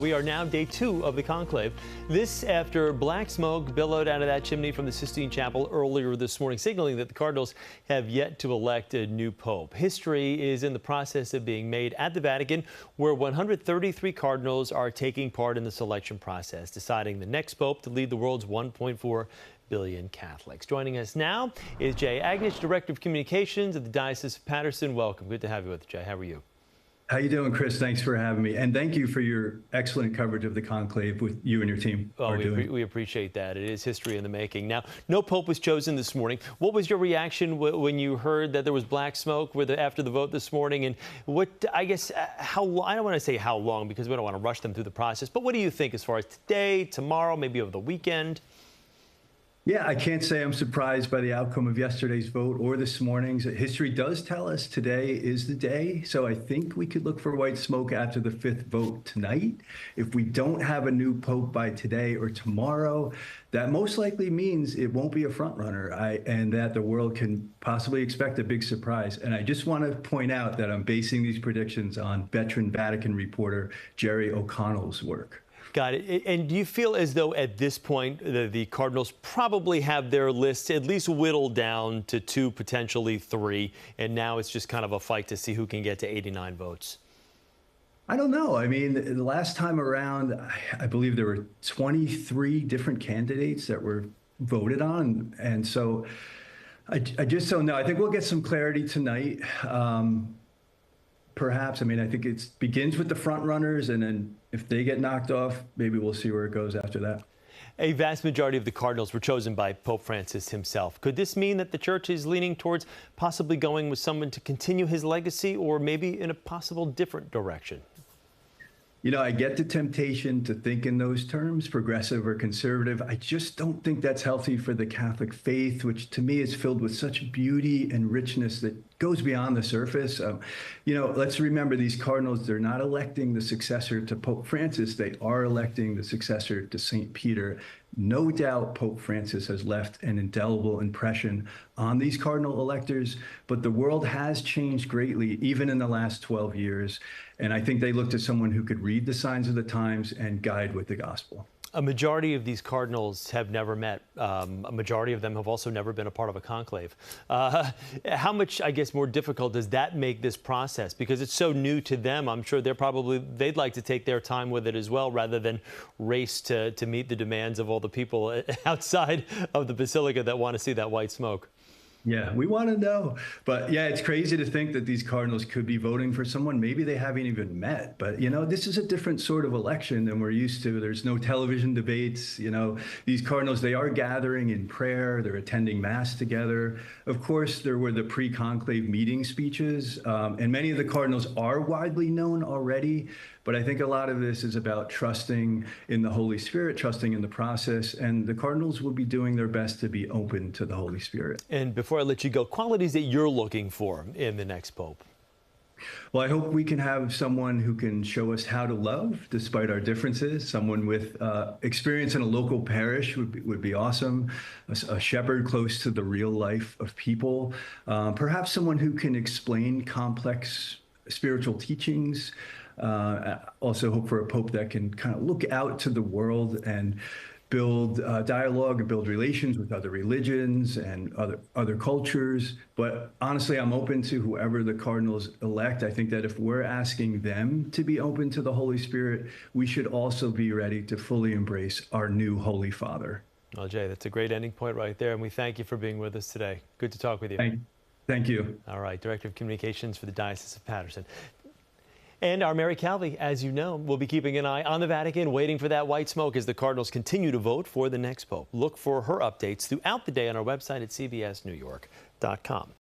We are now day 2 of the conclave. This after black smoke billowed out of that chimney from the Sistine Chapel earlier this morning, signaling that the Cardinals have yet to elect a new pope. History is in the process of being made at the Vatican, where 133 cardinals are taking part in the selection process, deciding the next pope to lead the world's 1.4 billion Catholics. Joining us now is Agnish, Director of Communications at the Diocese of Paterson. Welcome. Good to have you with us, Jay. How are you? How you doing, Chris? Thanks for having me. And thank you for your excellent coverage of the conclave with you and your team. Oh, we appreciate that. It is history in the making. Now, no pope was chosen this morning. What was your reaction when you heard that there was black smoke after the vote this morning? And what, I guess, I don't want to say how long because we don't want to rush them through the process, but what do you think as far as today, tomorrow, maybe over the weekend? Yeah, I can't say I'm surprised by the outcome of yesterday's vote or this morning's. History does tell us today is the day, so I think we could look for white smoke after the 5th vote tonight. If we don't have a new pope by today or tomorrow, that most likely means it won't be a front runner, and that the world can possibly expect a big surprise. And I just want to point out that I'm basing these predictions on veteran Vatican reporter Jerry O'Connell's work. Got it. And do you feel as though at this point the Cardinals probably have their lists at least whittled down to 2, potentially 3, and now it's just kind of a fight to see who can get to 89 votes? I don't know. I mean, the last time around, I believe there were 23 different candidates that were voted on. And so I just don't know. I think we'll get some clarity tonight. Perhaps. I mean, I think it begins with the front runners, and then if they get knocked off, maybe we'll see where it goes after that. A vast majority of the cardinals were chosen by Pope Francis himself. Could this mean that the church is leaning towards possibly going with someone to continue his legacy, or maybe in a possible different direction? You know, I get the temptation to think in those terms, progressive or conservative. I just don't think that's healthy for the Catholic faith, which to me is filled with such beauty and richness that goes beyond the surface. You know, let's remember these cardinals, they're not electing the successor to Pope Francis. They are electing the successor to St. Peter. No doubt Pope Francis has left an indelible impression on these cardinal electors, but the world has changed greatly, even in the last 12 years. And I think they look to someone who could read the signs of the times and guide with the gospel. A majority of these cardinals have never met. A majority of them have also never been a part of a conclave. How much, I guess, more difficult does that make this process? Because it's so new to them. I'm sure they'd like to take their time with it as well, rather than race to meet the demands of all the people outside of the basilica that want to see that white smoke. Yeah, we want to know. But yeah, it's crazy to think that these cardinals could be voting for someone maybe they haven't even met. But, you know, this is a different sort of election than we're used to. There's no television debates. You know, these cardinals, they are gathering in prayer. They're attending Mass together. Of course, there were the pre-conclave meeting speeches. And many of the cardinals are widely known already. But I think a lot of this is about trusting in the Holy Spirit, trusting in the process, and the cardinals will be doing their best to be open to the Holy Spirit. And before I let you go, qualities that you're looking for in the next pope? Well, I hope we can have someone who can show us how to love despite our differences. Someone with experience in a local parish would be awesome. A shepherd close to the real life of people. Perhaps someone who can explain complex spiritual teachings. Also hope for a pope that can kind of look out to the world and build dialogue and build relations with other religions and other cultures. But honestly, I'm open to whoever the cardinals elect. I think that if we're asking them to be open to the Holy Spirit, we should also be ready to fully embrace our new Holy Father. Well, Jay, that's a great ending point right there, and we thank you for being with us today. Good to talk with you. Thank you. All right, Director of Communications for the Diocese of Paterson. And our Mary Calvi, as you know, will be keeping an eye on the Vatican, waiting for that white smoke as the Cardinals continue to vote for the next pope. Look for her updates throughout the day on our website at cbsnewyork.com.